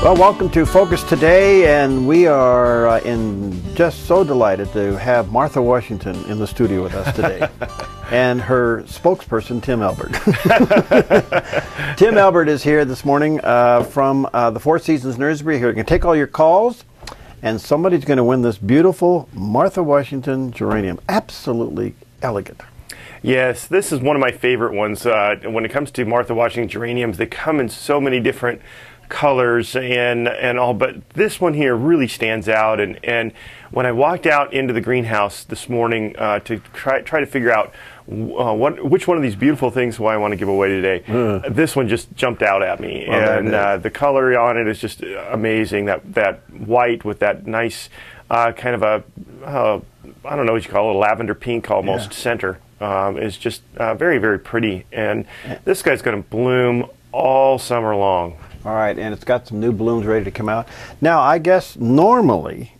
Well, welcome to Focus Today, and we are just so delighted to have Martha Washington in the studio with us today, and her spokesperson, Tim Elbert. Tim Elbert is here this morning from the Four Seasons Nursery. Here, you can take all your calls, and somebody's going to win this beautiful Martha Washington geranium. Absolutely elegant. Yes, this is one of my favorite ones. When it comes to Martha Washington geraniums, they come in so many different colors and all, but this one here really stands out. And when I walked out into the greenhouse this morning to try to figure out which one of these beautiful things do I want to give away today, this one just jumped out at me. Well, and the color on it is just amazing. That white with that nice kind of a I don't know what you call it, a lavender pink almost center is just very, very pretty. And this guy's going to bloom all summer long. All right, and it's got some new blooms ready to come out. Now, I guess normally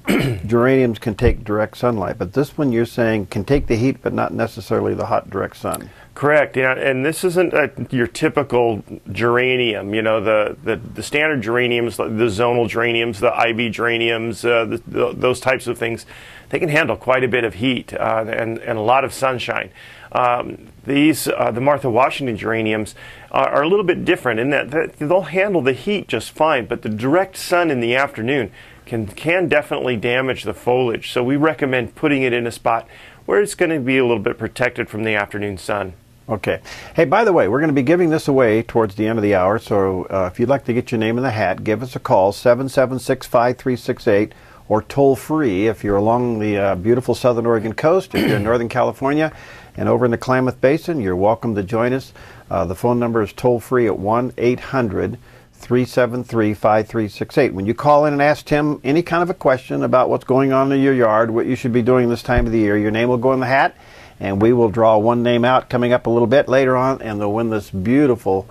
geraniums can take direct sunlight, but this one you're saying can take the heat, but not necessarily the hot direct sun. Correct. Yeah, and this isn't your typical geranium. You know, the standard geraniums, the zonal geraniums, the ivy geraniums, those types of things, they can handle quite a bit of heat and a lot of sunshine. The Martha Washington geraniums are a little bit different in that they'll handle the heat just fine, but the direct sun in the afternoon can definitely damage the foliage. So we recommend putting it in a spot where it's going to be a little bit protected from the afternoon sun. Okay. Hey, by the way, we're going to be giving this away towards the end of the hour, so if you'd like to get your name in the hat, give us a call, 776-5368, or toll free if you're along the beautiful Southern Oregon coast, if you're in Northern California, and over in the Klamath Basin, you're welcome to join us. The phone number is toll free at 1-800-373-5368. When you call in and ask Tim any kind of a question about what's going on in your yard, what you should be doing this time of the year, your name will go in the hat, and we will draw one name out coming up a little bit later on, and they'll win this beautiful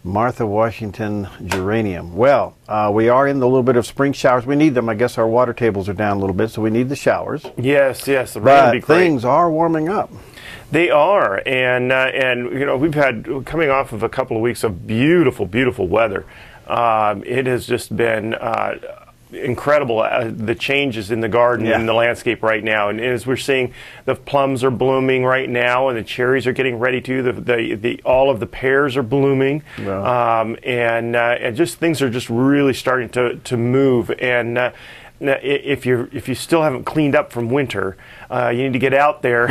Martha Washington geranium. Well, we are in the little bit of spring showers. We need them. I guess our water tables are down a little bit, so we need the showers. Yes, the rain would be great. Things are warming up. They are, and you know, we've had, coming off of a couple of weeks of beautiful, beautiful weather. It has just been incredible, the changes in the garden and the landscape right now. And as we're seeing, the plums are blooming right now, and the cherries are getting ready to. All of the pears are blooming, and just things are just really starting to move. And if you still haven't cleaned up from winter, you need to get out there.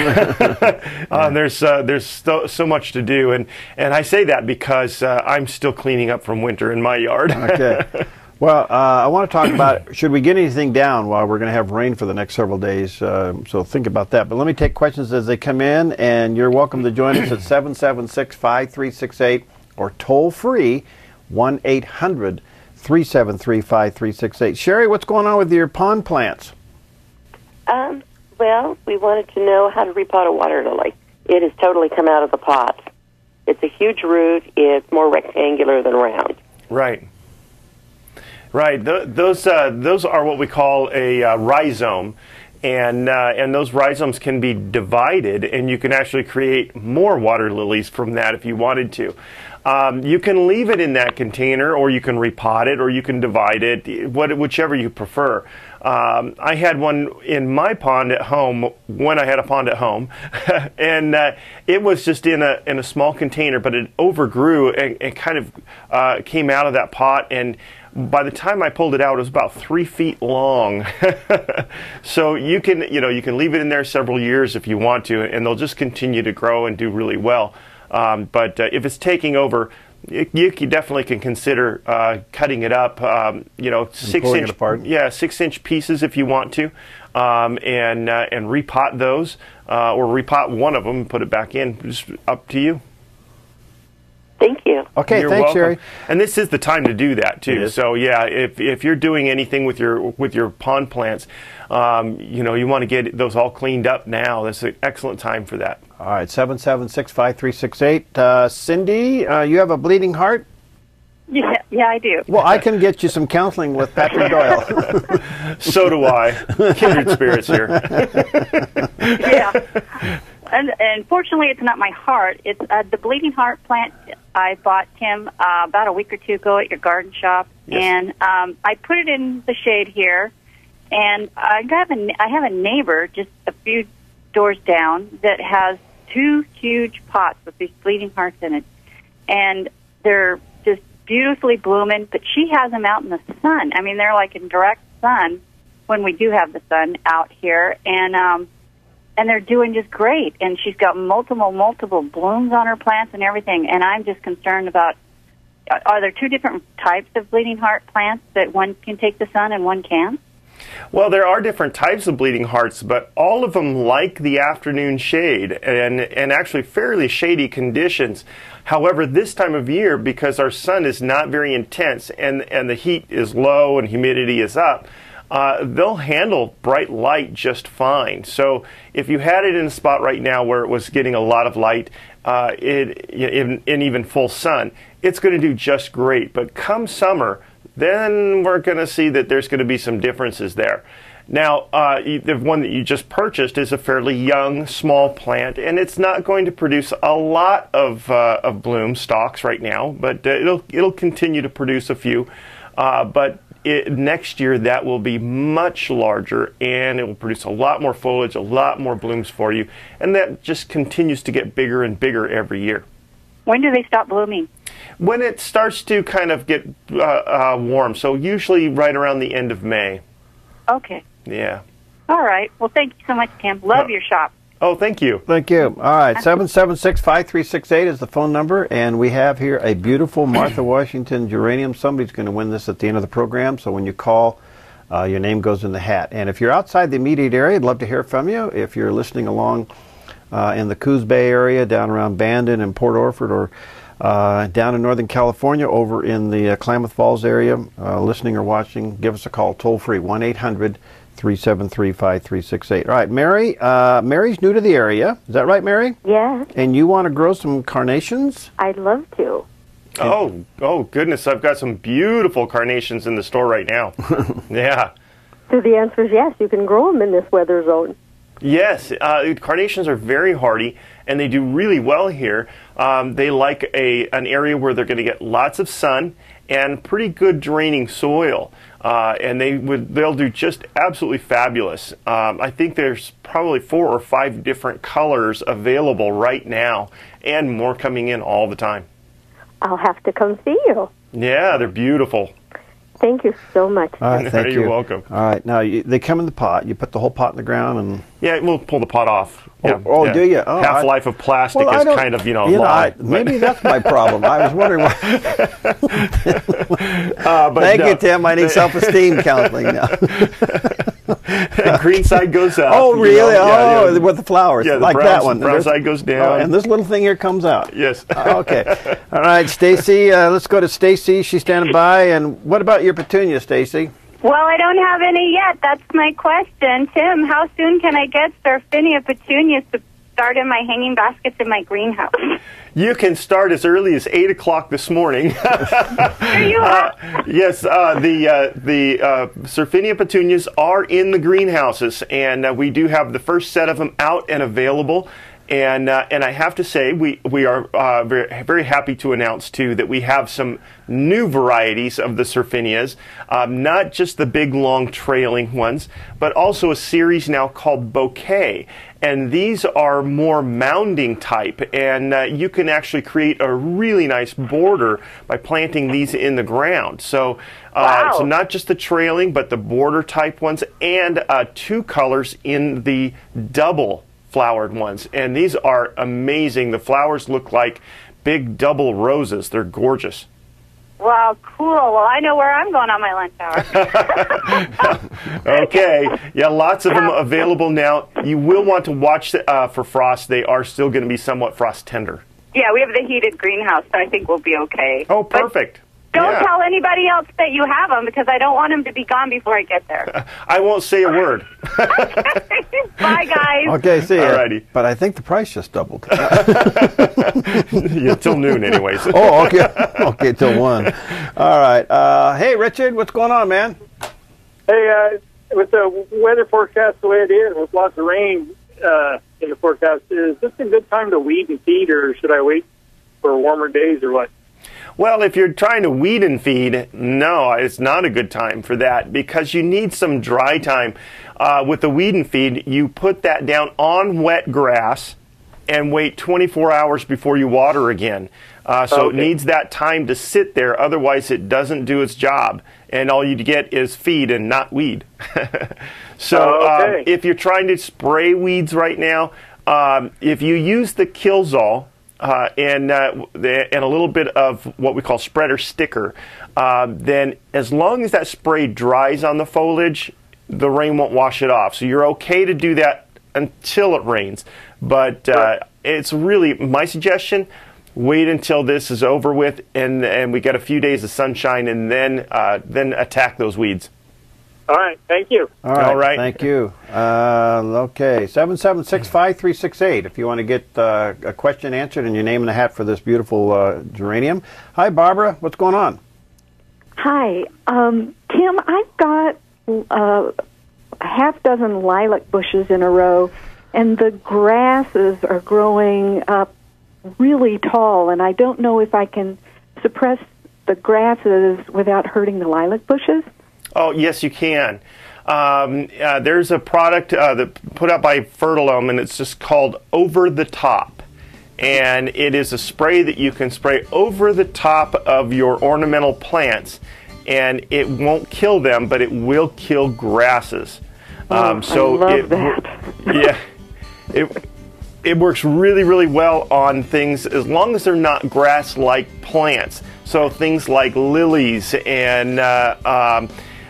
There's so much to do, and I say that because I'm still cleaning up from winter in my yard. Okay. Well, I want to talk about, should we get anything down while we're going to have rain for the next several days? So think about that. But let me take questions as they come in, and you're welcome to join us at 776-5368 or toll free 1-800-373-5368. Sherry, what's going on with your pond plants? Well, we wanted to know how to repot a water lily. It has totally come out of the pot. It's a huge root. It's more rectangular than round. Right. Right. Those are what we call a rhizome. And those rhizomes can be divided, and you can actually create more water lilies from that if you wanted to. You can leave it in that container, or you can repot it, or you can divide it, whichever you prefer. I had one in my pond at home when I had a pond at home, and it was just in a small container, but it overgrew and kind of came out of that pot, and by the time I pulled it out, it was about 3 feet long. So you can leave it in there several years if you want to, and they'll just continue to grow and do really well. But if it's taking over, you definitely can consider cutting it up. 6-inch, 6-inch pieces if you want to, and repot those, or repot one of them and put it back in. Just up to you. Thank you. Okay, You're thanks, welcome. Sherry. And this is the time to do that too. So yeah, if you're doing anything with your pond plants, you want to get those all cleaned up now. That's an excellent time for that. All right, 776-5368. Cindy, you have a bleeding heart? Yeah, I do. Well, I can get you some counseling with Patrick Doyle. So do I. Kindred spirits here. Yeah. and fortunately, it's not my heart. It's the bleeding heart plant I bought, Tim, about a week or two ago at your garden shop. Yes. And I put it in the shade here. And I have a neighbor just a few doors down that has 2 huge pots with these bleeding hearts in it. And they're just beautifully blooming, but she has them out in the sun. I mean, they're like in direct sun when we do have the sun out here. And they're doing just great. And she's got multiple blooms on her plants and everything. And I'm just concerned about, are there 2 different types of bleeding heart plants that one can take the sun and one can't? Well, there are different types of bleeding hearts, but all of them like the afternoon shade and actually fairly shady conditions. However, this time of year, because our sun is not very intense and the heat is low and humidity is up, they'll handle bright light just fine. So if you had it in a spot right now where it was getting a lot of light, in even full sun, it's going to do just great. But come summer, then we're going to see that there's going to be some differences there. Now, the one that you just purchased is a fairly young, small plant, and it's not going to produce a lot of bloom stalks right now, but it'll continue to produce a few. But next year, that will be much larger, and it will produce a lot more foliage, a lot more blooms for you, and that just continues to get bigger and bigger every year. When do they stop blooming? When it starts to kind of get warm, so usually right around the end of May. Okay. Yeah. All right. Well, thank you so much, Tim. Love your shop. Oh, thank you. Thank you. All right, 776-5368 is the phone number, and we have here a beautiful Martha Washington geranium. Somebody's going to win this at the end of the program, so when you call, your name goes in the hat. And if you're outside the immediate area, I'd love to hear from you. If you're listening along in the Coos Bay area, down around Bandon and Port Orford, or down in Northern California, over in the Klamath Falls area, listening or watching, give us a call, toll-free, 1-800-373-5368. All right, Mary. Mary's new to the area. Is that right, Mary? Yes, And you want to grow some carnations? I'd love to. Oh, goodness. I've got some beautiful carnations in the store right now. Yeah. So the answer is yes, you can grow them in this weather zone. Yes, carnations are very hardy, and they do really well here. They like an area where they're going to get lots of sun and pretty good draining soil, and they'll do just absolutely fabulous. I think there's probably 4 or 5 different colors available right now, and more coming in all the time. I'll have to come see you. Yeah, they're beautiful. Thank you so much. All right, thank you. You're welcome. All right, now they come in the pot. You put the whole pot in the ground, and Yeah, we'll pull the pot off. Oh, Yeah. do you? Oh, Half-life of plastic I is don't- kind of, long. maybe that's my problem. I was wondering why. But Thank no, you, Tim. I need self-esteem counseling now. green side goes up. Oh, really? Yeah. With the flowers, Yeah, the like brown, that one. brown There's- side goes down. and this little thing here comes out. Yes. Okay. All right, Stacy. Let's go to Stacy. She's standing by. And what about your petunia, Stacy? Well, I don't have any yet. That's my question. Tim, how soon can I get Sarfinia petunias to start in my hanging baskets in my greenhouse? You can start as early as 8 o'clock this morning. There you are. Yes, the Sarfinia petunias are in the greenhouses, and we do have the first set of them out and available. And I have to say, we are very, very happy to announce, too, that we have some new varieties of the Sarfinias, not just the big, long, trailing ones, but also a series now called Bouquet. And these are more mounding type, and you can actually create a really nice border by planting these in the ground. So, Wow. So not just the trailing, but the border type ones, and 2 colors in the double flowered ones, and these are amazing. The flowers look like big double roses. They're gorgeous. Wow, cool. Well, I know where I'm going on my lunch hour. Okay, yeah, lots of them available now. You will want to watch for frost. They are still going to be somewhat frost tender. Yeah, we have the heated greenhouse, so I think we'll be okay. Oh, But perfect. don't Yeah. tell anybody else that you have them, because I don't want them to be gone before I get there. I won't say a word. Bye, guys. Okay, see ya. Alrighty. But I think the price just doubled. Yeah, till noon, anyways. Oh, okay. Okay, till 1. All right. Hey, Richard, what's going on, man? Hey, with the weather forecast the way it is, with lots of rain, in the forecast. Is this a good time to weed and feed, or should I wait for warmer days, or what? Well, if you're trying to weed and feed, no, it's not a good time for that because you need some dry time. With the weed and feed, you put that down on wet grass and wait 24 hours before you water again. So it needs that time to sit there, otherwise it doesn't do its job. And all you get is feed and not weed. So if you're trying to spray weeds right now, if you use the Killzall, and a little bit of what we call spreader sticker, then as long as that spray dries on the foliage, the rain won't wash it off. So you're okay to do that until it rains. But it's really my suggestion, wait until this is over with and we get a few days of sunshine, and then attack those weeds. All right, thank you. All right. Thank you. Okay, 776-5368 if you want to get a question answered and your name in the hat for this beautiful geranium. Hi, Barbara. What's going on? Hi. Tim, I've got a half dozen lilac bushes in a row, and the grasses are growing up really tall, and I don't know if I can suppress the grasses without hurting the lilac bushes. Oh, yes, you can. There's a product that put out by Fertilome, and it's just called Over the Top. And it is a spray that you can spray over the top of your ornamental plants, and it won't kill them, but it will kill grasses. So I love that. Yeah, it works really, really well on things as long as they're not grass-like plants. So things like lilies and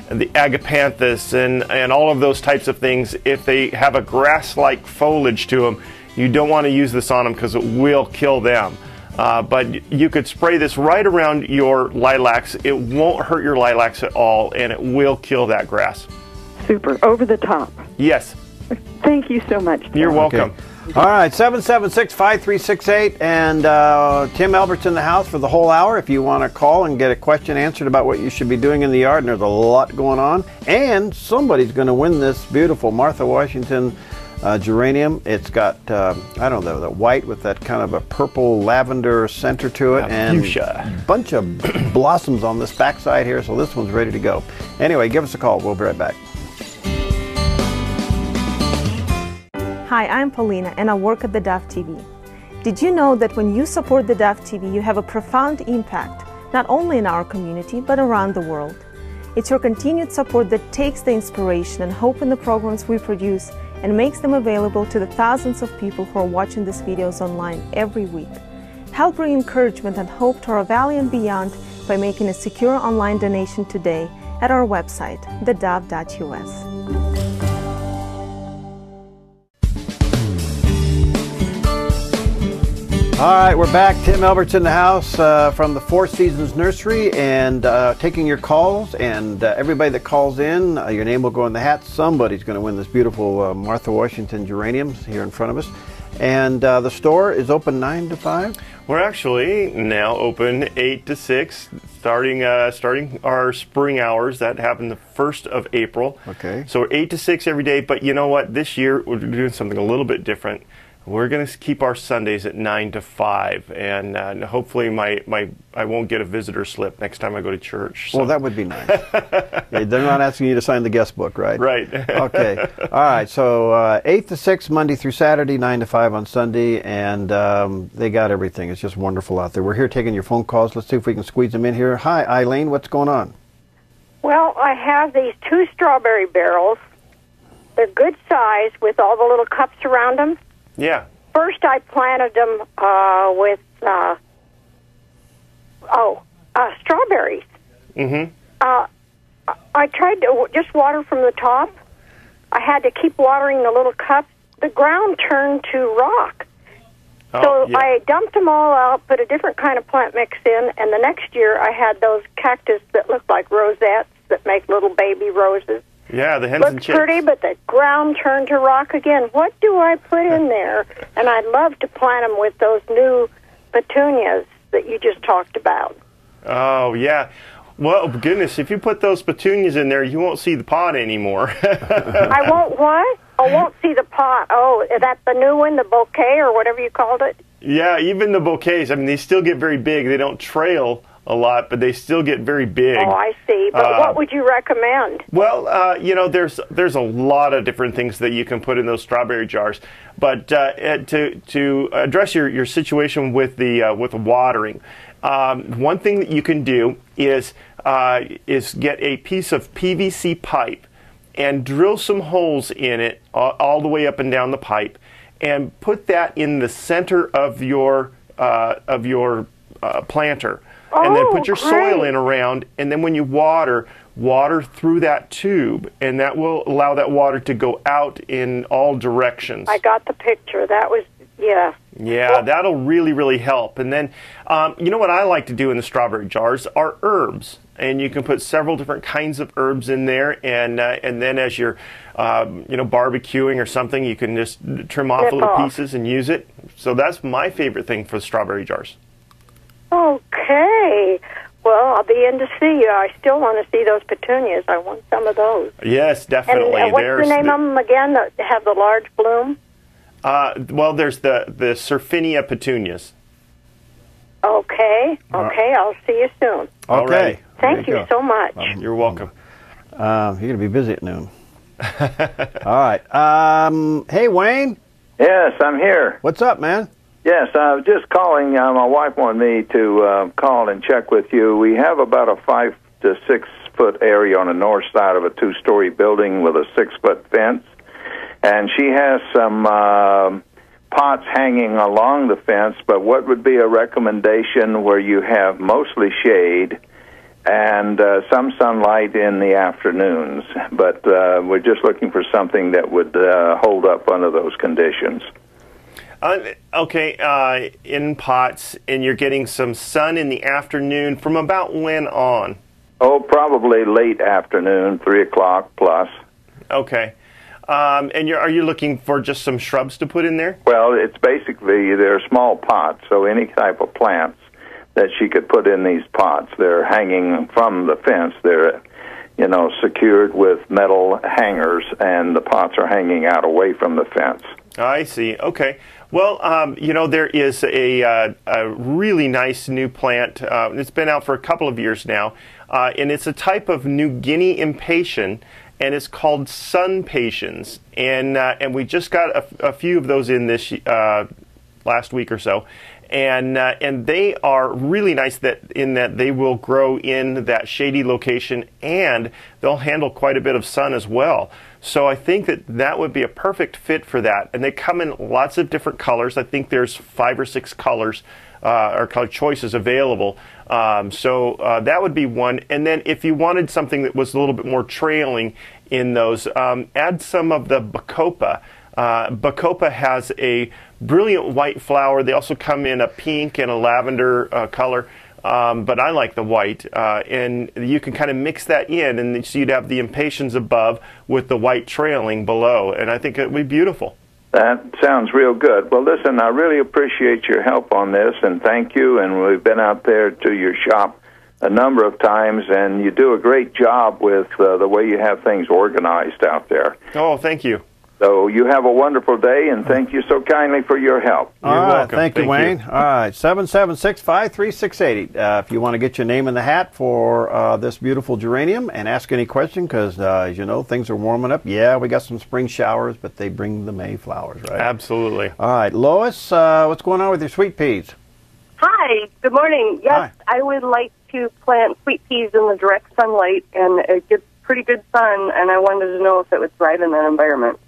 the agapanthus and all of those types of things, if they have a grass-like foliage to them, you don't want to use this on them because it will kill them. But you could spray this right around your lilacs. It won't hurt your lilacs at all, and it will kill that grass. Super. Over the top. Yes. Thank you so much. You're welcome. Okay. All right, 776-5368, and Tim Elbert's in the house for the whole hour. If you want to call and get a question answered about what you should be doing in the yard, and there's a lot going on, and somebody's going to win this beautiful Martha Washington geranium. It's got, I don't know, the white with that kind of a purple lavender center to it, and a bunch of blossoms on this backside here, so this one's ready to go. Anyway, give us a call. We'll be right back. Hi, I'm Paulina, and I work at theDove TV. Did you know that when you support theDove TV, you have a profound impact, not only in our community, but around the world? It's your continued support that takes the inspiration and hope in the programs we produce and makes them available to the thousands of people who are watching these videos online every week. Help bring encouragement and hope to our valley and beyond by making a secure online donation today at our website, thedove.us. All right, we're back. Tim Elbert's in the house from the Four Seasons Nursery, and taking your calls, and everybody that calls in, your name will go in the hat. Somebody's going to win this beautiful Martha Washington geraniums here in front of us. And the store is open 9 to 5? We're actually now open 8 to 6, starting our spring hours. That happened the 1st of April. Okay. So we're 8 to 6 every day, but you know what? This year we're doing something a little bit different. We're going to keep our Sundays at 9 to 5, and hopefully I won't get a visitor slip next time I go to church. So. Well, that would be nice. Yeah, they're not asking you to sign the guest book, right? Right. Okay. All right. So 8 to 6 Monday through Saturday, 9 to 5 on Sunday, and they got everything. It's just wonderful out there. We're here taking your phone calls. Let's see if we can squeeze them in here. Hi, Eileen. What's going on? Well, I have these 2 strawberry barrels. They're good size with all the little cups around them. Yeah. First, I planted them with strawberries. Mm-hmm. I tried to just water from the top. I had to keep watering the little cups. The ground turned to rock. So yeah. I dumped them all out, put a different kind of plant mix in, and the next year I had those cactus that look like rosettes that make little baby roses. Yeah, the hens and Looks chicks. pretty, but the ground turned to rock again. What do I put in there? And I'd love to plant them with those new petunias that you just talked about. Oh, yeah. Well, goodness, if you put those petunias in there, you won't see the pot anymore. I won't what? I won't see the pot. Oh, is that the new one, the bouquet or whatever you called it? Yeah, even the bouquets, I mean, they still get very big. They don't trail a lot, but they still get very big. Oh, I see. But what would you recommend? Well, you know, there's a lot of different things that you can put in those strawberry jars. But to address your situation with the watering, one thing that you can do is get a piece of PVC pipe and drill some holes in it all the way up and down the pipe, and put that in the center of your planter. And then put your soil in around, and then when you water through that tube, and that will allow that water to go out in all directions. I got the picture. That was, yeah. Yeah, well, that'll really, really help. And then, you know what I like to do in the strawberry jars are herbs. And you can put several different kinds of herbs in there, and then as you're, you know, barbecuing or something, you can just trim off little pieces and use it. So that's my favorite thing for the strawberry jars. Okay. Well, I'll be in to see you. I still want to see those petunias. I want some of those. Yes, definitely. And what's the name of them again that have the large bloom? Well, there's the Surfinia petunias. Okay. Okay, I'll see you soon. Okay. Thank you so much. You're welcome. You're going to be busy at noon. All right. Hey, Wayne. Yes, I'm here. What's up, man? Yes, I was just calling. My wife wanted me to call and check with you. We have about a 5 to 6 foot area on the north side of a 2-story building with a 6-foot fence, and she has some pots hanging along the fence. But what would be a recommendation where you have mostly shade and some sunlight in the afternoons? But we're just looking for something that would hold up under those conditions. Okay, in pots, and you're getting some sun in the afternoon from about when on? Oh, probably late afternoon, 3 o'clock plus. Okay. And are you looking for just some shrubs to put in there? Well, it's basically, they're small pots, so any type of plants that she could put in these pots. They're hanging from the fence. They're, you know, secured with metal hangers, and the pots are hanging out away from the fence. I see. Okay. Well, you know, there is a really nice new plant. It's been out for a couple of years now, and it's a type of New Guinea impatiens, and it's called sun patiens. And we just got a few of those in this last week or so. And they are really nice in that they will grow in that shady location, and they'll handle quite a bit of sun as well. So I think that would be a perfect fit for that. And they come in lots of different colors. I think there's 5 or 6 colors or color choices available. So that would be one. And then if you wanted something that was a little bit more trailing in those, add some of the bacopa. Bacopa has a brilliant white flower. They also come in a pink and a lavender color, but I like the white. And you can kind of mix that in, and so you'd have the impatiens above with the white trailing below, and I think it would be beautiful. That sounds real good. Well, listen, I really appreciate your help on this, and thank you. And we've been out there to your shop a number of times, and you do a great job with the way you have things organized out there. Oh, thank you. So you have a wonderful day, and thank you so kindly for your help. You're welcome. Thank you, Wayne. All right, 776-5368. If you want to get your name in the hat for this beautiful geranium and ask any question, because, as you know, things are warming up. Yeah, we got some spring showers, but they bring the May flowers, right? Absolutely. All right, Lois, what's going on with your sweet peas? Hi, good morning. Yes, Hi. I would like to plant sweet peas in the direct sunlight, and it gets pretty good sun, and I wanted to know if it would thrive in that environment.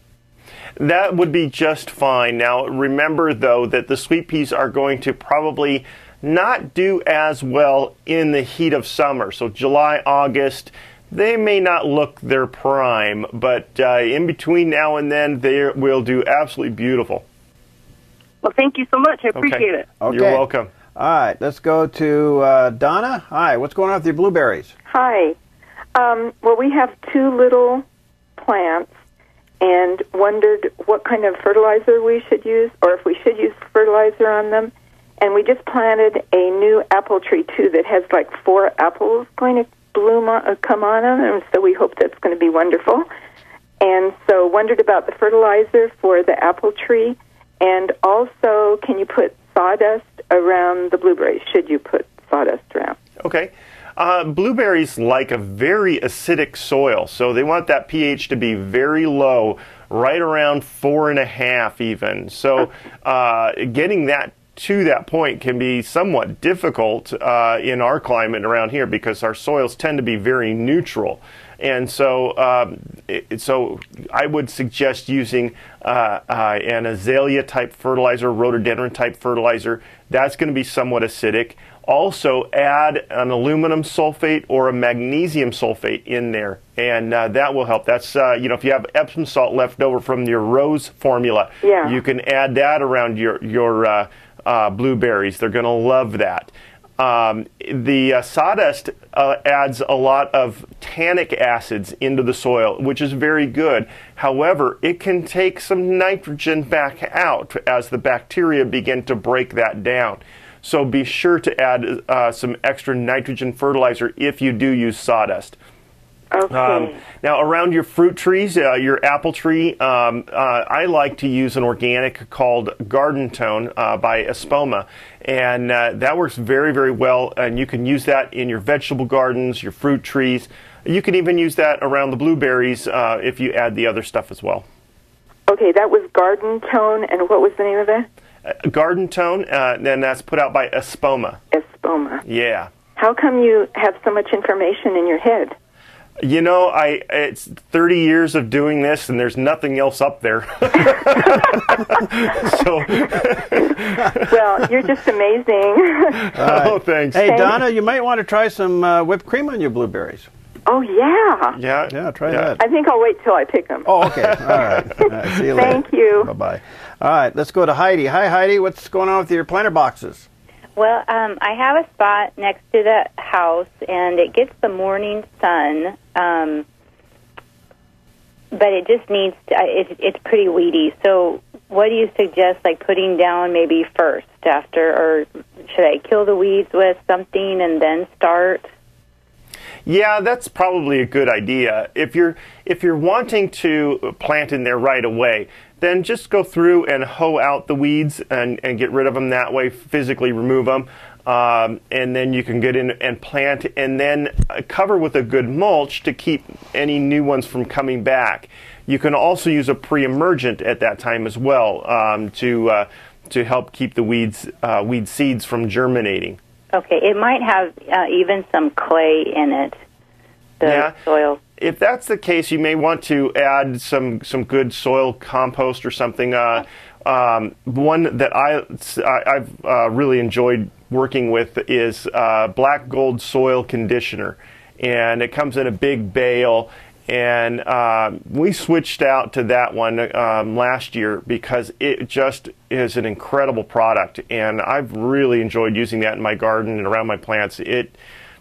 That would be just fine. Now, remember, though, that the sweet peas are going to probably not do as well in the heat of summer. So July, August, they may not look their prime, but in between now and then, they will do absolutely beautiful. Well, thank you so much. I appreciate it. Okay. You're welcome. All right, let's go to Donna. Hi, what's going on with your blueberries? Hi. Well, we have 2 little plants, and wondered what kind of fertilizer we should use, or if we should use fertilizer on them. And we just planted a new apple tree, too, that has like 4 apples going to come on them, and so we hope that's going to be wonderful. And so wondered about the fertilizer for the apple tree. And also, can you put sawdust around the blueberries? Should you put sawdust around? Okay. Blueberries like a very acidic soil, so they want that pH to be very low, right around 4.5 even. So getting that to that point can be somewhat difficult in our climate around here because our soils tend to be very neutral. And so, so I would suggest using an azalea type fertilizer, rhododendron type fertilizer. That's going to be somewhat acidic. Also, add an aluminum sulfate or a magnesium sulfate in there, and that will help. That's you know, if you have Epsom salt left over from your rose formula, you can add that around your blueberries. They're going to love that. The sawdust adds a lot of tannic acids into the soil, which is very good. However, it can take some nitrogen back out as the bacteria begin to break that down. So be sure to add some extra nitrogen fertilizer if you do use sawdust. Okay. Now, around your fruit trees, your apple tree, I like to use an organic called Garden Tone by Espoma, and that works very, very well. And you can use that in your vegetable gardens, your fruit trees. You can even use that around the blueberries if you add the other stuff as well. Okay, that was Garden Tone, and what was the name of that? Garden Tone, and that's put out by Espoma. Espoma. Yeah. How come you have so much information in your head? You know, it's 30 years of doing this, and there's nothing else up there. So, well, you're just amazing. Oh, thanks. Hey, Donna, you might want to try some whipped cream on your blueberries. Oh, yeah. Yeah, try that. I think I'll wait till I pick them. Oh, okay. All right. All right. See you later. Thank you. Bye-bye. All right, let's go to Heidi. Hi, Heidi. What's going on with your planter boxes? Well, I have a spot next to the house, and it gets the morning sun, but it just needs to, it's pretty weedy. So what do you suggest, like putting down maybe first after, or should I kill the weeds with something and then start? Yeah, that's probably a good idea. If you're wanting to plant in there right away, then just go through and hoe out the weeds and get rid of them that way, physically remove them, and then you can get in and plant, and then cover with a good mulch to keep any new ones from coming back. You can also use a pre-emergent at that time as well to help keep the weed seeds from germinating. Okay, it might have even some clay in it, the soil. If that's the case, you may want to add some good soil compost or something. One that I've really enjoyed working with is Black Gold Soil Conditioner, and it comes in a big bale. And we switched out to that one last year because it just is an incredible product, and I've really enjoyed using that in my garden and around my plants. It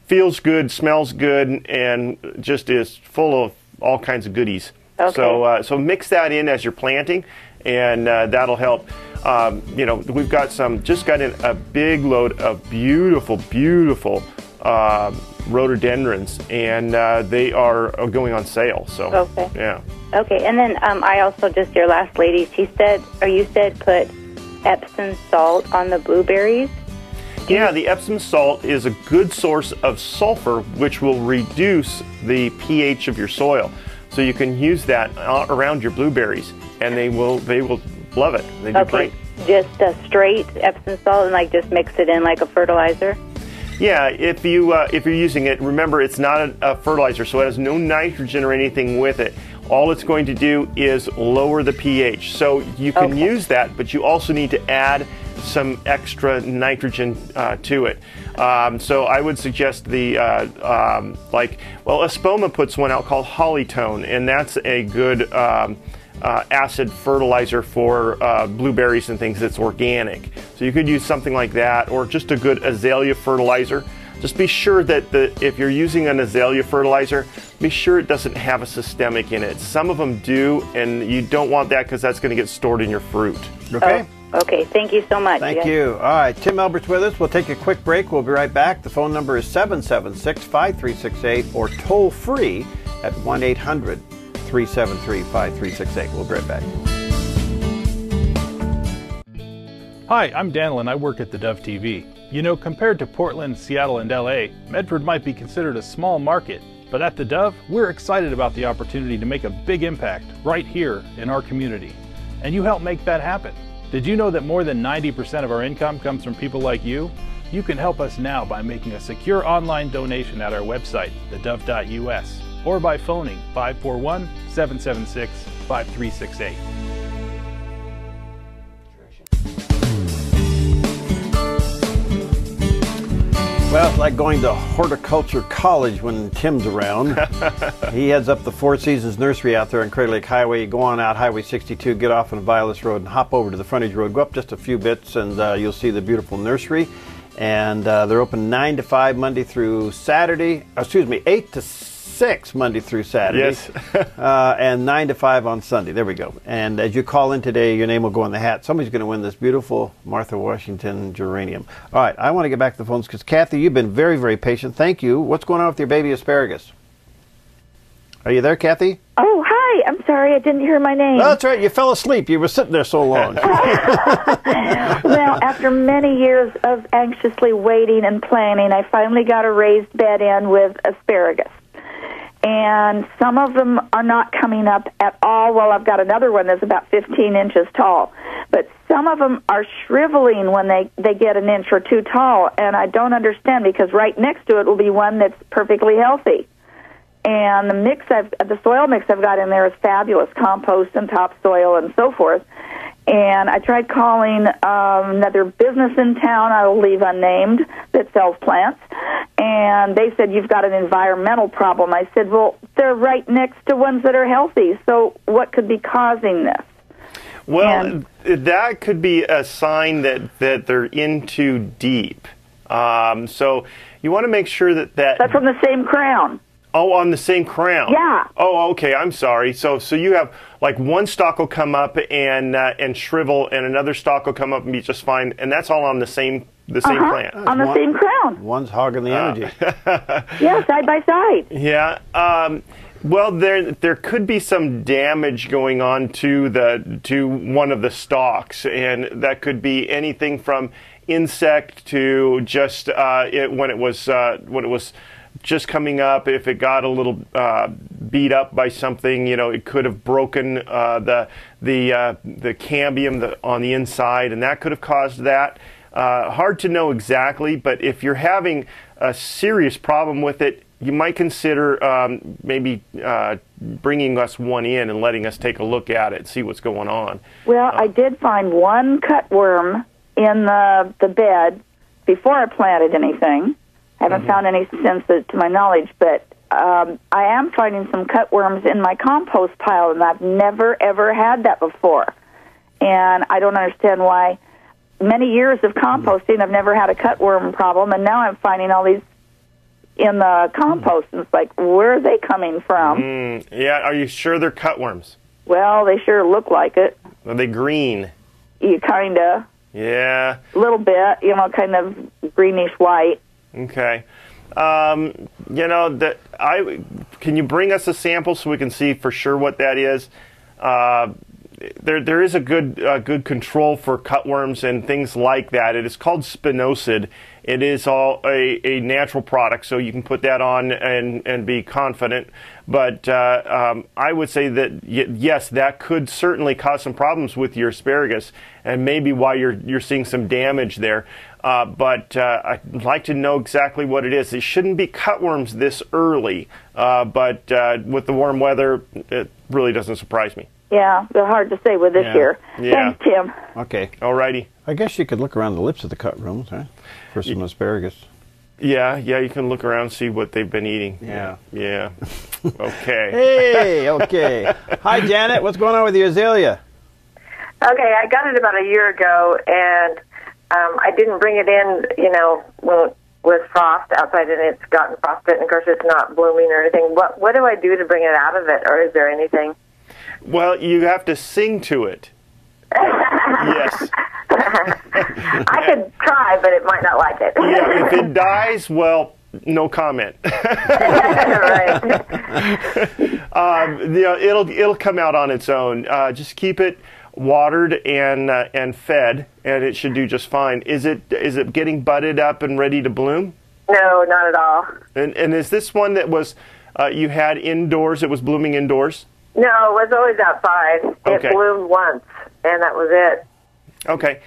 feels good, smells good, and just is full of all kinds of goodies. Okay. So mix that in as you're planting, and that'll help. You know, we've got just got in a big load of beautiful rhododendrons, and they are going on sale. So okay. Yeah. Okay, and then I also just, your last lady, you said put Epsom salt on the blueberries. Yeah, the Epsom salt is a good source of sulfur, which will reduce the pH of your soil. So you can use that around your blueberries, and they will love it. They do great. Just straight Epsom salt, and like just mix it in like a fertilizer. Yeah, if you're using it, remember it's not a fertilizer, so it has no nitrogen or anything with it. All it's going to do is lower the pH. So you can use that, but you also need to add some extra nitrogen to it. So I would suggest the Espoma puts one out called Hollytone, and that's a good acid fertilizer for blueberries and things that's organic. So you could use something like that, or just a good azalea fertilizer. Just be sure that if you're using an azalea fertilizer, be sure it doesn't have a systemic in it. Some of them do, and you don't want that because that's going to get stored in your fruit. Okay? Okay, thank you so much. Thank you. All right, Tim Elbert's with us. We'll take a quick break. We'll be right back. The phone number is 776-5368 or toll free at 1-800 373-5368. We'll be right back. Hi, I'm Daniel and I work at theDove TV. You know, compared to Portland, Seattle, and LA, Medford might be considered a small market, but at theDove, we're excited about the opportunity to make a big impact right here in our community. And you help make that happen. Did you know that more than 90% of our income comes from people like you? You can help us now by making a secure online donation at our website, thedove.us, or by phoning 541-776-5368. Well, it's like going to horticulture college when Tim's around. He heads up the Four Seasons Nursery out there on Crater Lake Highway. You go on out Highway 62, get off on Violas Road and hop over to the frontage road. Go up just a few bits and you'll see the beautiful nursery. And they're open 9 to 5 Monday through Saturday. Excuse me, 8 to 6 Monday through Saturday. Yes. And 9 to 5 on Sunday. There we go. And as you call in today, your name will go in the hat. Somebody's going to win this beautiful Martha Washington geranium. All right, I want to get back to the phones because, Kathy, you've been very, very patient. Thank you. What's going on with your baby asparagus? Are you there, Kathy? Oh, hi. I'm sorry. I didn't hear my name. Oh, that's right. You fell asleep. You were sitting there so long. Well, after many years of anxiously waiting and planning, I finally got a raised bed in with asparagus. And some of them are not coming up at all. Well, I've got another one that's about 15 inches tall. But some of them are shriveling when they get an inch or two tall. And I don't understand because right next to it will be one that's perfectly healthy. And the soil mix I've got in there is fabulous, compost and topsoil and so forth. And I tried calling another business in town, I will leave unnamed, that sells plants. And they said, you've got an environmental problem. I said, well, they're right next to ones that are healthy. So what could be causing this? Well, that could be a sign that they're in too deep. So you want to make sure that... That's from the same crown. Oh, on the same crown. Yeah. Oh, okay. I'm sorry. So you have like one stalk will come up and shrivel, and another stalk will come up and be just fine, and that's all on the same plant. On the same crown. One's hogging the energy. Yeah, side by side. Yeah. Well, there could be some damage going on to one of the stalks, and that could be anything from insect to just when it was just coming up. If it got a little beat up by something, it could have broken the cambium on the inside, and that could have caused that. Hard to know exactly, but if you're having a serious problem with it, you might consider maybe bringing us one in and letting us take a look at it, see what's going on. Well, I did find one cutworm in the bed before I planted anything. I haven't found any since, to my knowledge, but I am finding some cutworms in my compost pile, and I've never, ever had that before. And I don't understand why. Many years of composting, I've never had a cutworm problem, and now I'm finding all these in the compost, and it's like, where are they coming from? Yeah, are you sure they're cutworms? Well, they sure look like it. Are they green? You kind of. Yeah. A little bit, kind of greenish white. Okay. Can you bring us a sample so we can see for sure what that is? There is a good control for cutworms and things like that. It is called spinosad. It is all a natural product, so you can put that on and be confident. But I would say that yes, that could certainly cause some problems with your asparagus, and maybe why you're seeing some damage there. But I'd like to know exactly what it is. It shouldn't be cutworms this early, but with the warm weather, it really doesn't surprise me. Yeah, they're hard to say with this year. Yeah. Thanks, Tim. Okay. All righty. I guess you could look around the lips of the cutworms, huh? For some asparagus. Yeah, you can look around and see what they've been eating. Yeah. Okay. Hey, okay. Hi, Janet. What's going on with your azalea? Okay, I got it about a year ago, and I didn't bring it in, with frost outside, and it's gotten frosted, and of course it's not blooming or anything. What do I do to bring it out of it, or is there anything? Well, you have to sing to it. Yes. I could try, but it might not like it. Yeah, if it dies, well, No comment. Right. It'll come out on its own. Just keep it watered and fed, and it should do just fine. Is it getting budded up and ready to bloom? No, not at all. And is this one that was you had indoors? It was blooming indoors? No, it was always outside. Okay. It bloomed once, and that was it. Okay.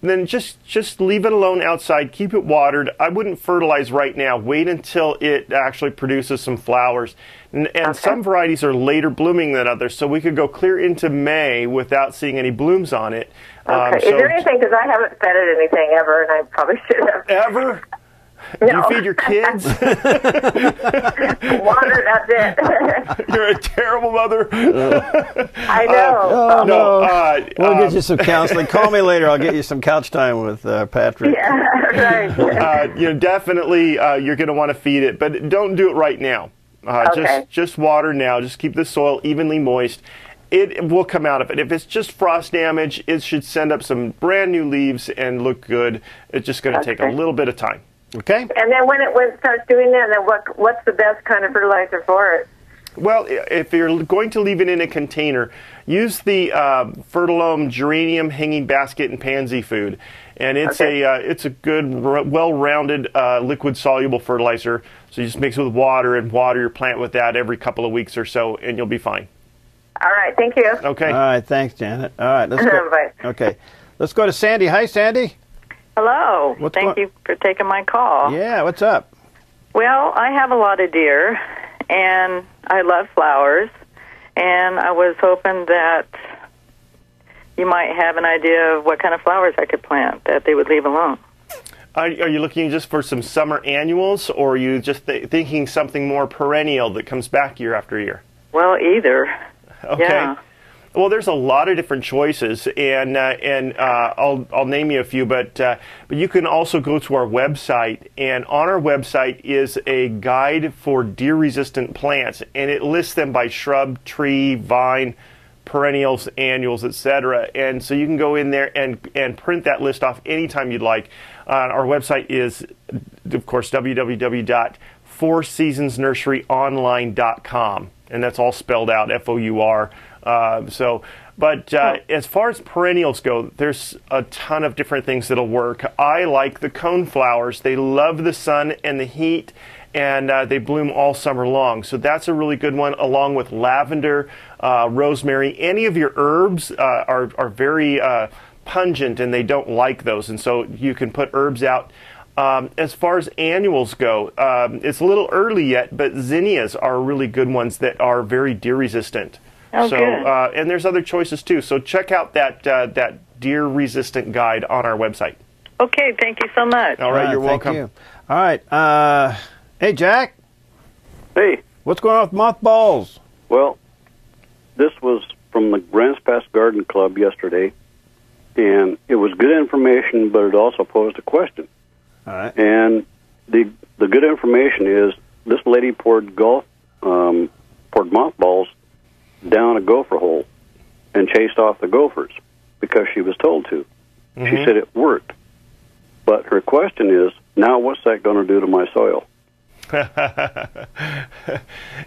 Then just leave it alone outside. Keep it watered. I wouldn't fertilize right now. Wait until it actually produces some flowers. And some varieties are later blooming than others, so we could go clear into May without seeing any blooms on it. Okay. Is there anything, because I haven't fed it anything ever, and I probably should have. Ever? No. Do you feed your kids? Water, that's it. You're a terrible mother. I know. We'll get you some counseling. Call me later. I'll get you some couch time with Patrick. Yeah, right. Definitely you're going to want to feed it, but don't do it right now. Okay. Just water now. Just keep the soil evenly moist. It will come out of it. If it's just frost damage, it should send up some brand new leaves and look good. It's just going to take a little bit of time. Okay. And then when it starts doing that, then what's the best kind of fertilizer for it? Well, if you're going to leave it in a container, use the Fertilome Geranium Hanging Basket and Pansy Food, and it's a good, well-rounded liquid soluble fertilizer. So you just mix it with water and water your plant with that every couple of weeks or so, and you'll be fine. All right, thank you. Okay. All right, thanks, Janet. All right, let's go. Bye. Okay, let's go to Sandy. Hi, Sandy. Hello. Thank you for taking my call. Yeah, what's up? Well, I have a lot of deer, and I love flowers, and I was hoping that you might have an idea of what kind of flowers I could plant that they would leave alone. Are you looking just for some summer annuals, or are you just thinking something more perennial that comes back year after year? Well, either. Okay. Yeah. Well, there's a lot of different choices, and I'll name you a few, but you can also go to our website, and on our website is a guide for deer-resistant plants, and it lists them by shrub, tree, vine, perennials, annuals, etc. And so you can go in there and print that list off anytime you'd like. Our website is, of course, www.fourseasonsnurseryonline.com, and that's all spelled out, F-O-U-R. As far as perennials go, there's a ton of different things that'll work. I like the cone flowers. They love the sun and the heat, and they bloom all summer long. So that's a really good one, along with lavender, rosemary. Any of your herbs are very pungent, and they don't like those, and so you can put herbs out. As far as annuals go, it's a little early yet, but zinnias are really good ones that are very deer resistant. Oh, so, good. and there's other choices too. So check out that deer resistant guide on our website. Okay, thank you so much. All right, you're welcome. Thank you. All right. Hey, Jack. Hey. What's going on with mothballs? Well, this was from the Grants Pass Garden Club yesterday, and it was good information, but it also posed a question. All right. And the good information is this lady poured mothballs down a gopher hole and chased off the gophers because she was told to. Mm-hmm. She said it worked. But her question is, now what's that going to do to my soil?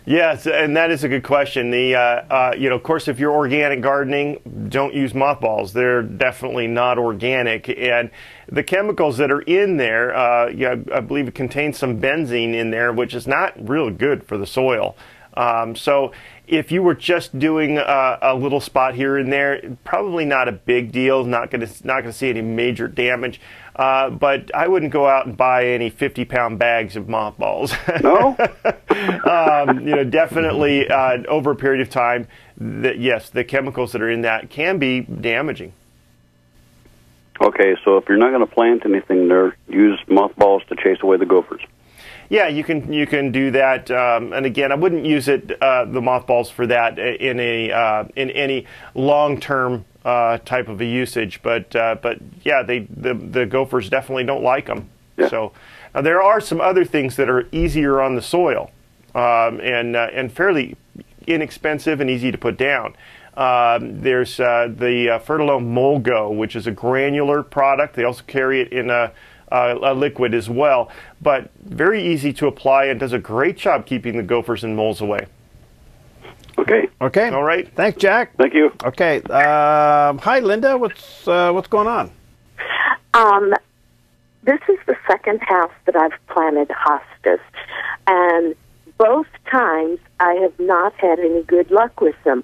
Yes, and that is a good question. Of course, if you're organic gardening, don't use mothballs. They're definitely not organic. And the chemicals that are in there, I believe it contains some benzene in there, which is not real good for the soil. So if you were just doing a little spot here and there, probably not a big deal. Not going to see any major damage. But I wouldn't go out and buy any 50-pound bags of mothballs. No. Definitely over a period of time, yes, the chemicals that are in that can be damaging. Okay, so if you're not going to plant anything there, use mothballs to chase away the gophers. Yeah, you can do that, and again, I wouldn't use the mothballs for that in any long-term type of a usage. But yeah, the gophers definitely don't like them. Yeah. So now there are some other things that are easier on the soil, and fairly inexpensive and easy to put down. There's the Fertilome Molgo, which is a granular product. They also carry it in a a liquid as well. But very easy to apply and does a great job keeping the gophers and moles away. Okay. Okay. All right. Thanks, Jack. Thank you. Okay. Hi, Linda. What's going on? This is the second house that I've planted hostas, and both times I have not had any good luck with them.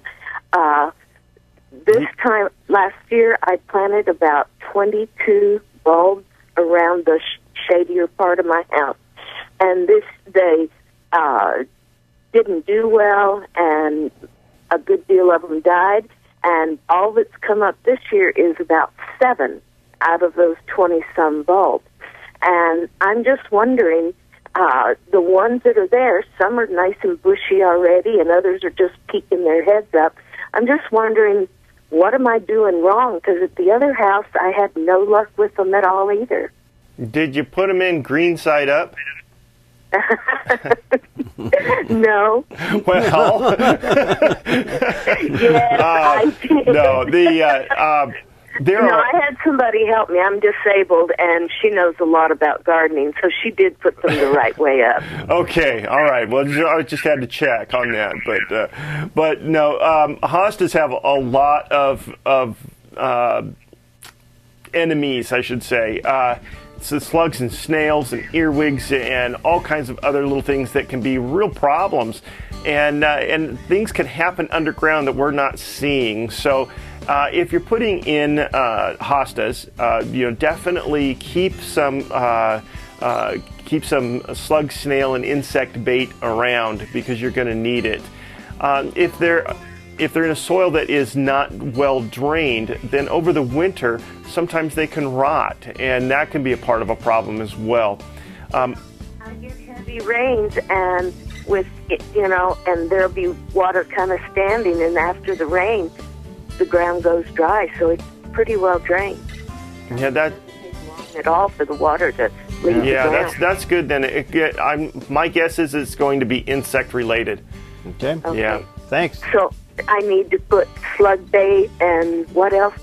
This time, last year, I planted about 22 bulbs around the shadier part of my house, and they didn't do well, and a good deal of them died, and all that's come up this year is about 7 out of those 20-some bulbs. And I'm just wondering, the ones that are there, some are nice and bushy already, and others are just peeking their heads up. I'm just wondering, what am I doing wrong? Because at the other house, I had no luck with them at all either. Did you put them in green side up? No. Well, yes, I did. No, I had somebody help me. I'm disabled, and she knows a lot about gardening, so she did put them the right way up. Okay, all right. Well, I just had to check on that, but no, hostas have a lot of enemies, I should say. So slugs and snails and earwigs and all kinds of other little things that can be real problems, and things can happen underground that we're not seeing. So if you're putting in hostas, definitely keep some slug, snail, and insect bait around, because you're going to need it. If they're in a soil that is not well drained, then over the winter, sometimes they can rot, and that can be a part of a problem as well. I get heavy rains, and and there'll be water kind of standing, and after the rain, the ground goes dry, so it's pretty well drained. Yeah, that at all for the water to leave the ground. that's good. Then my guess is it's going to be insect related. Okay. Yeah. Thanks. So I need to put slug bait and what else?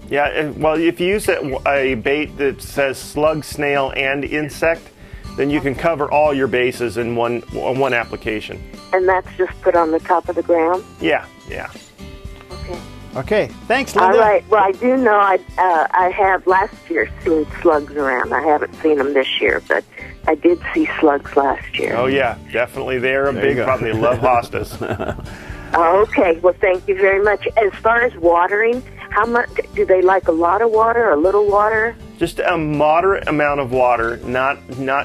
Yeah, well, if you use a bait that says slug, snail, and insect, then you can cover all your bases in one application. And that's just put on the top of the ground? Yeah. Okay. Okay, thanks, Linda. All right. Well, I do know I have last year seen slugs around. I haven't seen them this year, but I did see slugs last year. Oh, yeah, definitely. They're a big problem. They love hostas. Okay. Well, thank you very much. As far as watering, how much do they like? A lot of water, a little water? Just a moderate amount of water, not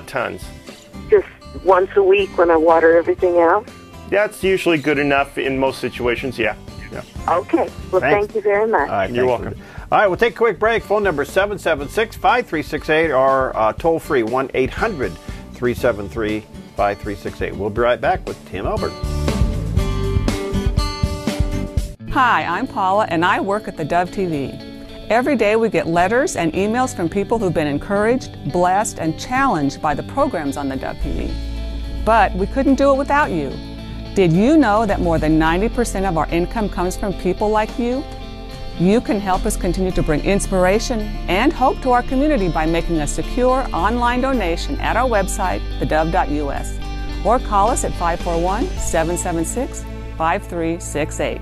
tons. Just once a week when I water everything else? That's usually good enough in most situations, yeah. Okay. Well, thank you very much. All right, you're welcome. All right, we'll take a quick break. Phone number 776-5368 or toll-free 1-800-373-5368. We'll be right back with Tim Elbert. Hi, I'm Paula, and I work at theDove TV. Every day we get letters and emails from people who've been encouraged, blessed, and challenged by the programs on theDove TV. But we couldn't do it without you. Did you know that more than 90% of our income comes from people like you? You can help us continue to bring inspiration and hope to our community by making a secure online donation at our website, thedove.us, or call us at 541-776-5368.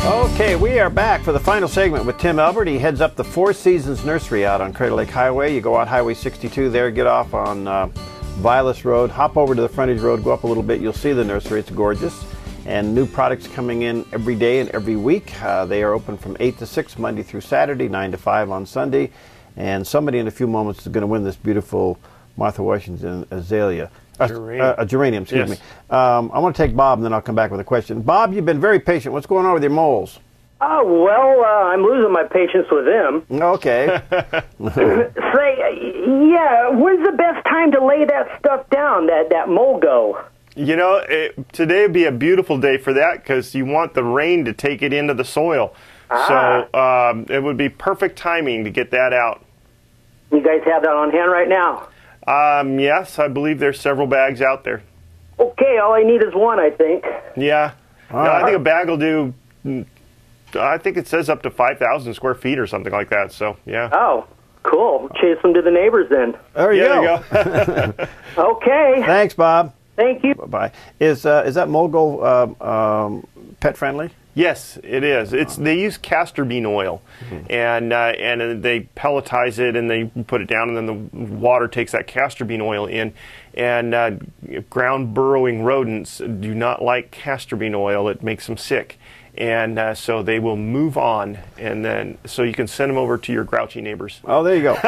Okay, we are back for the final segment with Tim Elbert. He heads up the Four Seasons Nursery out on Crater Lake Highway. You go out Highway 62 there, get off on Vilas Road, hop over to the frontage road, go up a little bit, you'll see the nursery. It's gorgeous. And new products coming in every day and every week. They are open from 8 to 6 Monday through Saturday, 9 to 5 on Sunday. And somebody in a few moments is going to win this beautiful Martha Washington azalea. Geranium, excuse me. I want to take Bob, and then I'll come back with a question. Bob, you've been very patient. What's going on with your moles? Oh, well, I'm losing my patience with them. Okay. When's the best time to lay that stuff down, that mulgo? You know, today would be a beautiful day for that, because you want the rain to take it into the soil. So it would be perfect timing to get that out. You guys have that on hand right now? Yes, I believe there's several bags out there. Okay, all I need is one, I think. Yeah. No, I think a bag will do I think it says up to 5,000 square feet or something like that. So yeah. Oh, cool. Chase them to the neighbors then. There you go. Okay. Thanks, Bob. Thank you. Bye-bye. Is that Mogul pet friendly? Yes, it is. They use castor bean oil, and they pelletize it and they put it down, and then the water takes that castor bean oil in. And ground burrowing rodents do not like castor bean oil; it makes them sick, and so they will move on. And then so you can send them over to your grouchy neighbors. Oh, there you go. All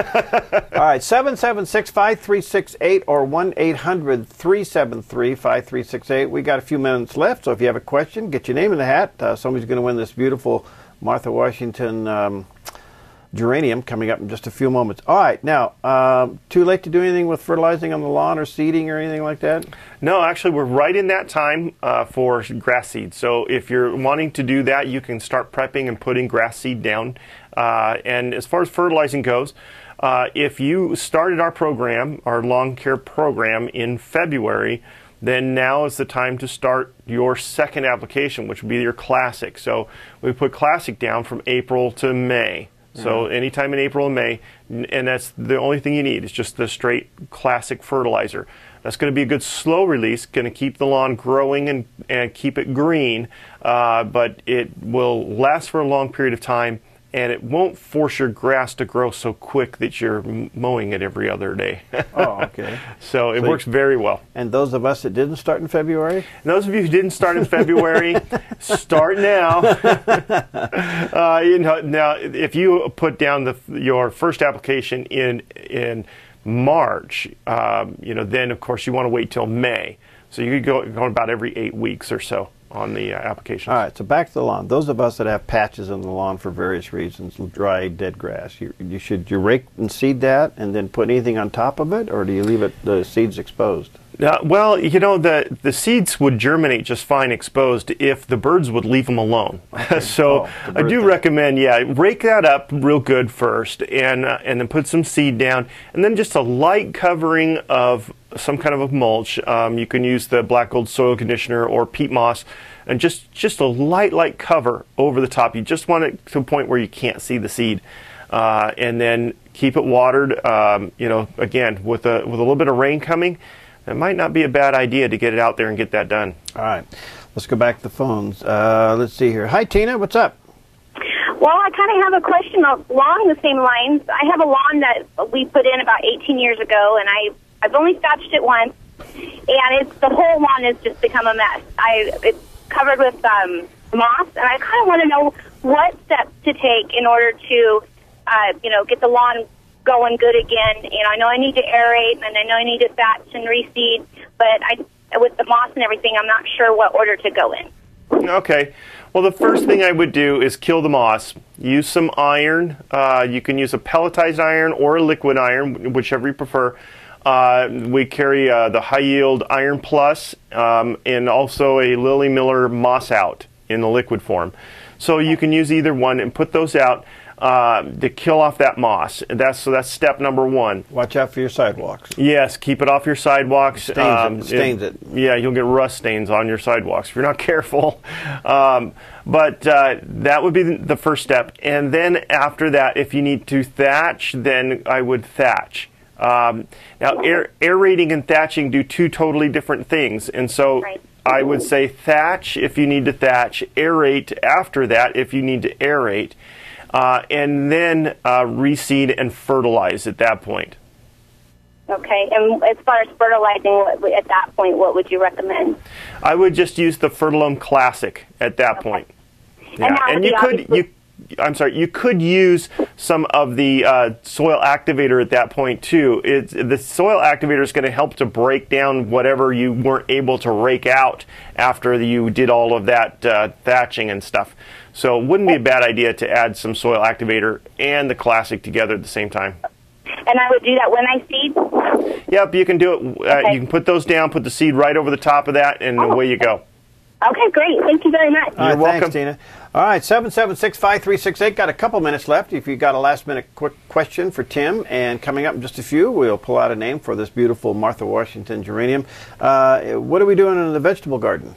right, 776-5368 or 1-800-373-5368. We got a few minutes left, so if you have a question, get your name in the hat. Somebody's going to win this beautiful Martha Washington geranium coming up in just a few moments. All right, now, too late to do anything with fertilizing on the lawn or seeding or anything like that? No, actually, we're right in that time for grass seed. So if you're wanting to do that, you can start prepping and putting grass seed down. And as far as fertilizing goes, if you started our program, our lawn care program, in February, then now is the time to start your second application, which would be your classic. So we put classic down from April to May. So anytime in April and May, and that's the only thing you need is just the straight classic fertilizer. That's going to be a good slow release, going to keep the lawn growing and keep it green, but it will last for a long period of time, and it won't force your grass to grow so quick that you're mowing it every other day. Oh, okay. So it works very well. And those of us that didn't start in February? And those of you who didn't start in February, start now. Now, if you put down your first application in March, then of course you want to wait till May. So you could go about every 8 weeks or so on the applications. All right, so back to the lawn. Those of us that have patches on the lawn for various reasons, dry, dead grass, you rake and seed that and then put anything on top of it, or do you leave the seeds exposed? Well, the seeds would germinate just fine exposed if the birds would leave them alone. Okay. So I do recommend, rake that up real good first, and then put some seed down, and then just a light covering of some kind of a mulch. You can use the black gold soil conditioner or peat moss, and just a light cover over the top. You just want it to a point where you can't see the seed, and then keep it watered. Again, with a little bit of rain coming, it might not be a bad idea to get it out there and get that done. All right, let's go back to the phones. Let's see here. Hi, Tina. What's up? Well, I kind of have a question along the same lines. I have a lawn that we put in about 18 years ago, and I've only thatched it once, and the whole lawn has just become a mess. It's covered with moss, and I kind of want to know what steps to take in order to, get the lawn going good again. I know I need to aerate, and I know I need to thatch and reseed, but with the moss and everything, I'm not sure what order to go in. Okay. Well, the first thing I would do is kill the moss. Use some iron. You can use a pelletized iron or a liquid iron, whichever you prefer. We carry the High Yield Iron Plus and also a Lily Miller Moss Out in the liquid form. So you can use either one and put those out to kill off that moss. So that's step number one. Watch out for your sidewalks. Yes, keep it off your sidewalks. Stains it. Yeah, you'll get rust stains on your sidewalks if you're not careful. But that would be the first step. And then after that, if you need to thatch, then I would thatch. Now, aerating and thatching do two totally different things. And so I would say thatch if you need to thatch, aerate after that if you need to aerate. And then reseed and fertilize at that point. Okay, and as far as fertilizing at that point, what would you recommend? I would just use the Fertilome Classic at that point. Yeah. And you could use some of the soil activator at that point too. The soil activator is going to help to break down whatever you weren't able to rake out after you did all of that thatching and stuff. So it wouldn't be a bad idea to add some soil activator and the Classic together at the same time. And I would do that when I seed? Yep, you can do it. Okay. You can put those down, put the seed right over the top of that, and away you go. Okay, great. Thank you very much. You're welcome. Thanks, Tina. All right, 776-5368. Got a couple minutes left. If you've got a last-minute quick question for Tim, and coming up in just a few, we'll pull out a name for this beautiful Martha Washington geranium. What are we doing in the vegetable garden?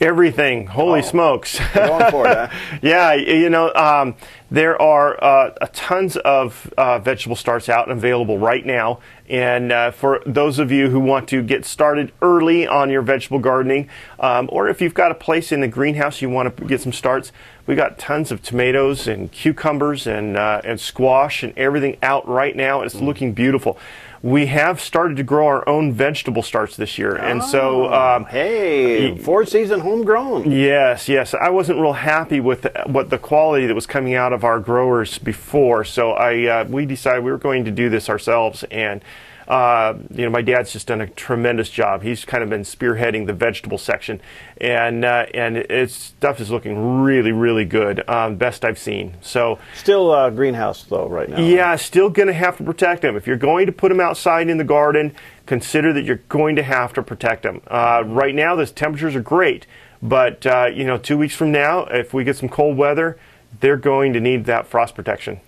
Everything. Holy smokes. We're going for it, huh? Yeah, you know, there are tons of vegetable starts out and available right now. And for those of you who want to get started early on your vegetable gardening, or if you've got a place in the greenhouse you want to get some starts, we got tons of tomatoes and cucumbers and squash and everything out right now. It's looking beautiful. We have started to grow our own vegetable starts this year, and so hey, 4-season homegrown. Yes, yes. I wasn't real happy with what the quality that was coming out of our growers before, so we decided we were going to do this ourselves. And you know, my dad's just done a tremendous job. He's kind of been spearheading the vegetable section, and its stuff is looking really, really good. Best I've seen. So still greenhouse though right now. Yeah, still going to have to protect them. If you're going to put them outside in the garden, consider that you're going to have to protect them. Right now, the temperatures are great, but you know, 2 weeks from now, if we get some cold weather, they're going to need that frost protection.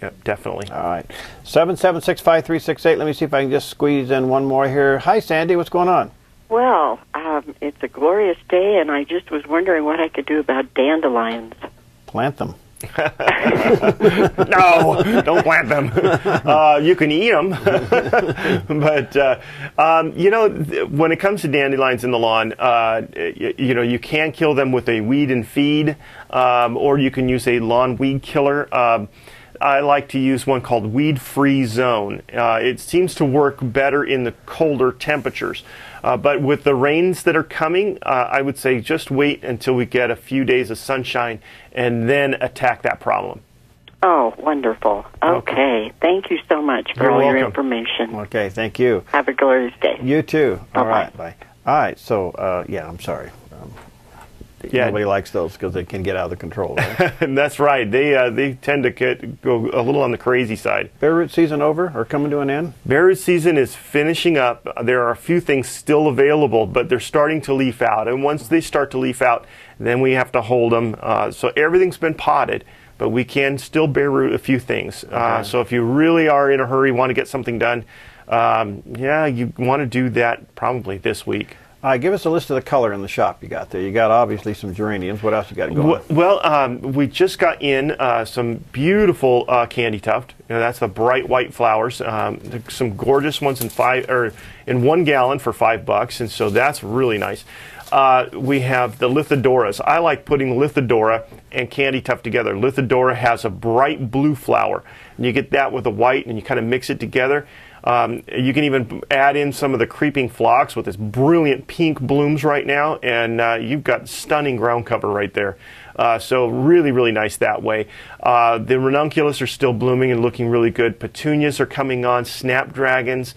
Yep, definitely. All right. 7765368. Let me see if I can just squeeze in one more here. Hi, Sandy. What's going on? Well, it's a glorious day, and I just was wondering what I could do about dandelions. Plant them. No, don't plant them. You can eat them. But, you know, when it comes to dandelions in the lawn, you know, you can kill them with a weed and feed, or you can use a lawn weed killer. I like to use one called Weed Free Zone. It seems to work better in the colder temperatures. But with the rains that are coming, I would say just wait until we get a few days of sunshine and then attack that problem. Oh, wonderful. Okay. Thank you so much for all your information. Okay, thank you. Have a glorious day. You too. All Bye-bye. right, bye. All right, so, yeah, I'm sorry. Yeah. Nobody likes those because they can get out of control. Right? That's right. They tend to go a little on the crazy side. Bare root season over or coming to an end? Bare root season is finishing up. There are a few things still available, but they're starting to leaf out. And once they start to leaf out, then we have to hold them. So everything's been potted, but we can still bare root a few things. So if you really are in a hurry, want to get something done, yeah, you want to do that probably this week. Give us a list of the color in the shop you got there. You got obviously some geraniums. What else you got going? Well, we just got in some beautiful candy tuft. You know, that's the bright white flowers. Some gorgeous ones in 1 gallon for $5, and so that's really nice. We have the lithodoras. I like putting lithodora and candy tuft together. Lithodora has a bright blue flower, and you get that with the white, and you kind of mix it together. You can even add in some of the creeping phlox with this brilliant pink blooms right now, and you've got stunning ground cover right there. So really, really nice that way. The ranunculus are still blooming and looking really good. Petunias are coming on, snapdragons.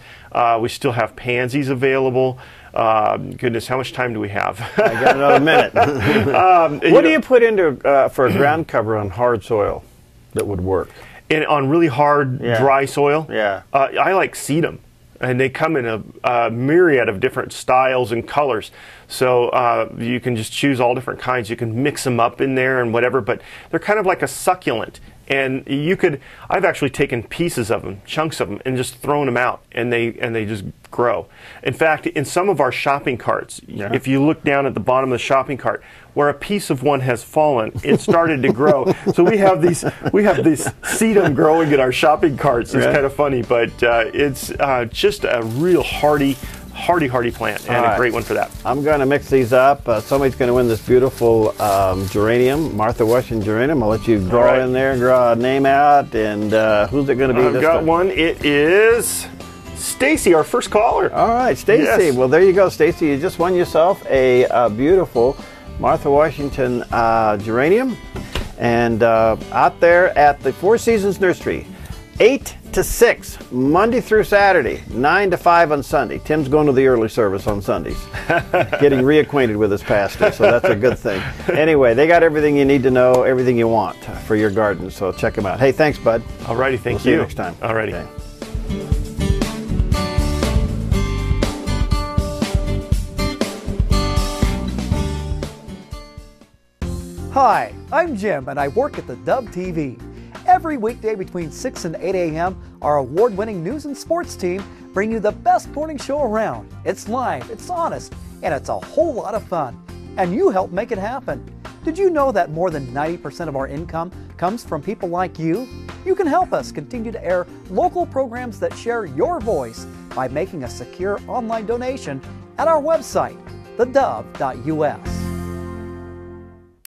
We still have pansies available. Goodness, how much time do we have? I got another minute. What do you put into for a ground cover on hard soil that would work? On really hard, dry soil? Yeah. I like sedum. And they come in a myriad of different styles and colors. So you can just choose all different kinds. You can mix them up in there and whatever, but they're kind of like a succulent. And I've actually taken pieces of them, chunks of them, and just thrown them out, and they just grow. In fact, in some of our shopping carts, if you look down at the bottom of the shopping cart, where a piece of one has fallen, it started to grow. So we have this sedum growing in our shopping carts. It's kind of funny, but it's just a real hardy plant, and a great one for that. I'm going to mix these up. Somebody's going to win this beautiful geranium, Martha Washington geranium. I'll let you draw in there and draw a name out, and who's it going to be? I've got one. It is Stacy, our first caller. All right, Stacy. Yes. Well, there you go, Stacy. You just won yourself a beautiful Martha Washington geranium, and out there at the Four Seasons Nursery, 8 to 6, Monday through Saturday, 9 to 5 on Sunday. Tim's going to the early service on Sundays, getting reacquainted with his pastor, so that's a good thing. Anyway, they got everything you need to know, everything you want for your garden, so check them out. Hey, thanks, bud. All righty, thank we'll see you next time. All righty. Okay. Hi, I'm Jim, and I work at theDove TV. Every weekday between 6 and 8 a.m., our award-winning news and sports team bring you the best morning show around. It's live, it's honest, and it's a whole lot of fun. and you help make it happen. Did you know that more than 90% of our income comes from people like you? You can help us continue to air local programs that share your voice by making a secure online donation at our website, theDove.us.